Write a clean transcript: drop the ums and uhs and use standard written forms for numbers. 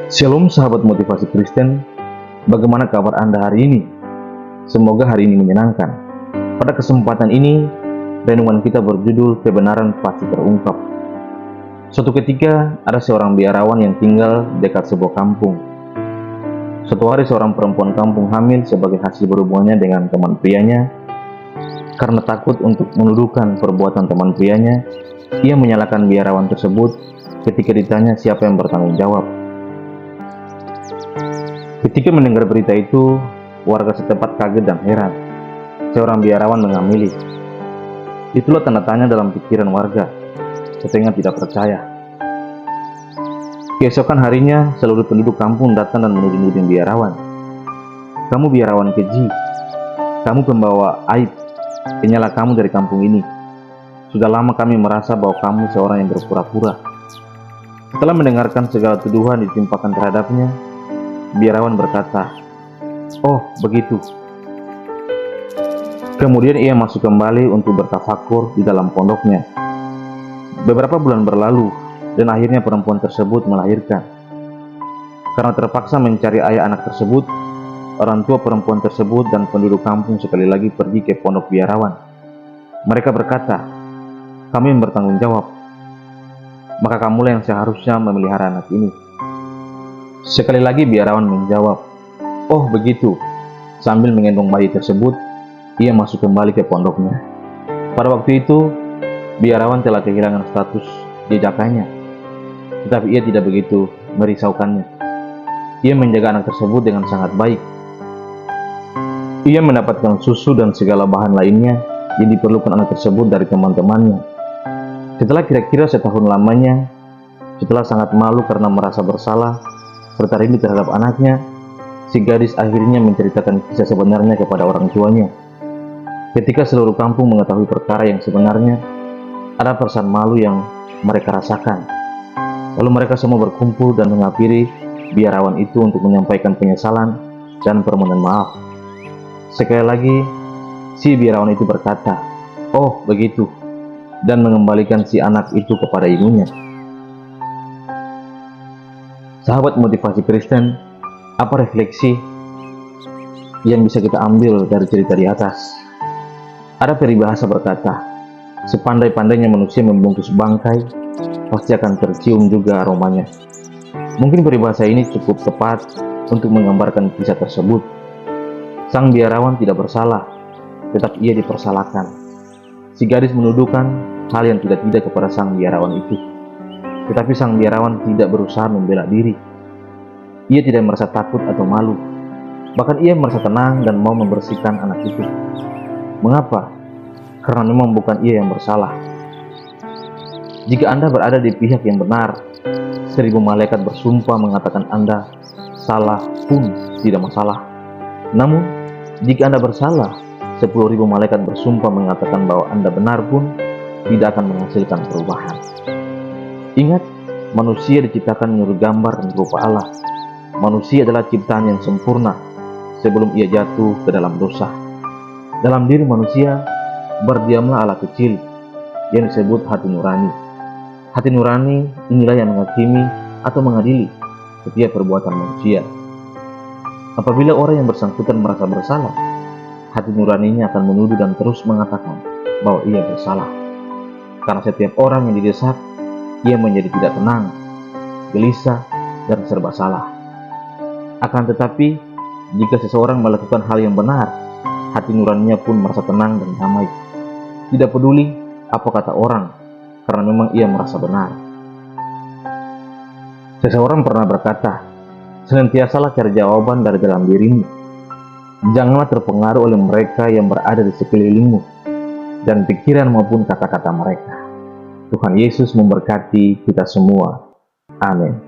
Shalom sahabat motivasi Kristen, bagaimana kabar Anda hari ini? Semoga hari ini menyenangkan. Pada kesempatan ini, renungan kita berjudul Kebenaran Pasti Terungkap. Suatu ketika, ada seorang biarawan yang tinggal dekat sebuah kampung. Suatu hari seorang perempuan kampung hamil sebagai hasil berhubungannya dengan teman prianya. Karena takut untuk menuduhkan perbuatan teman prianya, ia menyalahkan biarawan tersebut ketika ditanya siapa yang bertanggung jawab. Ketika mendengar berita itu, warga setempat kaget dan heran. Seorang biarawan mengamili. Itulah tanda tanya dalam pikiran warga, setengah tidak percaya. Keesokan harinya, seluruh penduduk kampung datang dan menuding biarawan. Kamu biarawan keji, kamu pembawa aib, penyalah kamu dari kampung ini. Sudah lama kami merasa bahwa kamu seorang yang berpura-pura. Setelah mendengarkan segala tuduhan ditimpakan terhadapnya, biarawan berkata, "Oh, begitu." Kemudian ia masuk kembali untuk bertafakur di dalam pondoknya. Beberapa bulan berlalu, dan akhirnya perempuan tersebut melahirkan. Karena terpaksa mencari ayah anak tersebut, orang tua perempuan tersebut dan penduduk kampung sekali lagi pergi ke pondok biarawan. Mereka berkata, "Kami yang bertanggung jawab, maka kamulah yang seharusnya memelihara anak ini." Sekali lagi biarawan menjawab, "Oh, begitu." Sambil menggendong bayi tersebut, ia masuk kembali ke pondoknya. Pada waktu itu, biarawan telah kehilangan status jejakannya, tetapi ia tidak begitu merisaukannya. Ia menjaga anak tersebut dengan sangat baik. Ia mendapatkan susu dan segala bahan lainnya yang diperlukan anak tersebut dari teman-temannya. Setelah kira-kira setahun lamanya, setelah sangat malu karena merasa bersalah serta rindu terhadap anaknya, si gadis akhirnya menceritakan kisah sebenarnya kepada orang tuanya. Ketika seluruh kampung mengetahui perkara yang sebenarnya, ada perasaan malu yang mereka rasakan. Lalu mereka semua berkumpul dan menghampiri biarawan itu untuk menyampaikan penyesalan dan permohonan maaf. Sekali lagi, si biarawan itu berkata, "Oh, begitu," dan mengembalikan si anak itu kepada ibunya. Sahabat motivasi Kristen, apa refleksi yang bisa kita ambil dari cerita di atas? Ada peribahasa berkata, sepandai-pandainya manusia membungkus bangkai, pasti akan tercium juga aromanya. Mungkin peribahasa ini cukup tepat untuk menggambarkan kisah tersebut. Sang biarawan tidak bersalah, tetapi ia dipersalahkan. Si gadis menuduhkan hal yang tidak-tidak kepada sang biarawan itu. Tetapi sang biarawan tidak berusaha membela diri. Ia tidak merasa takut atau malu. Bahkan ia merasa tenang dan mau membersihkan anak itu. Mengapa? Karena memang bukan ia yang bersalah. Jika Anda berada di pihak yang benar, 1000 malaikat bersumpah mengatakan Anda salah pun tidak masalah. Namun, jika Anda bersalah, 10.000 malaikat bersumpah mengatakan bahwa Anda benar pun tidak akan menghasilkan perubahan. Ingat, manusia diciptakan menurut gambar dan rupa Allah. Manusia adalah ciptaan yang sempurna sebelum ia jatuh ke dalam dosa. Dalam diri manusia berdiamlah Allah kecil yang disebut hati nurani. Hati nurani inilah yang menghakimi atau mengadili setiap perbuatan manusia. Apabila orang yang bersangkutan merasa bersalah, hati nuraninya akan menuduh dan terus mengatakan bahwa ia bersalah. Karena setiap orang yang didesak, ia menjadi tidak tenang, gelisah, dan serba salah. Akan tetapi, jika seseorang melakukan hal yang benar, hati nuraninya pun merasa tenang dan damai. Tidak peduli apa kata orang, karena memang ia merasa benar. Seseorang pernah berkata, senantiasalah cari jawaban dari dalam dirimu. Janganlah terpengaruh oleh mereka yang berada di sekelilingmu, dan pikiran maupun kata-kata mereka. Tuhan Yesus memberkati kita semua. Amin.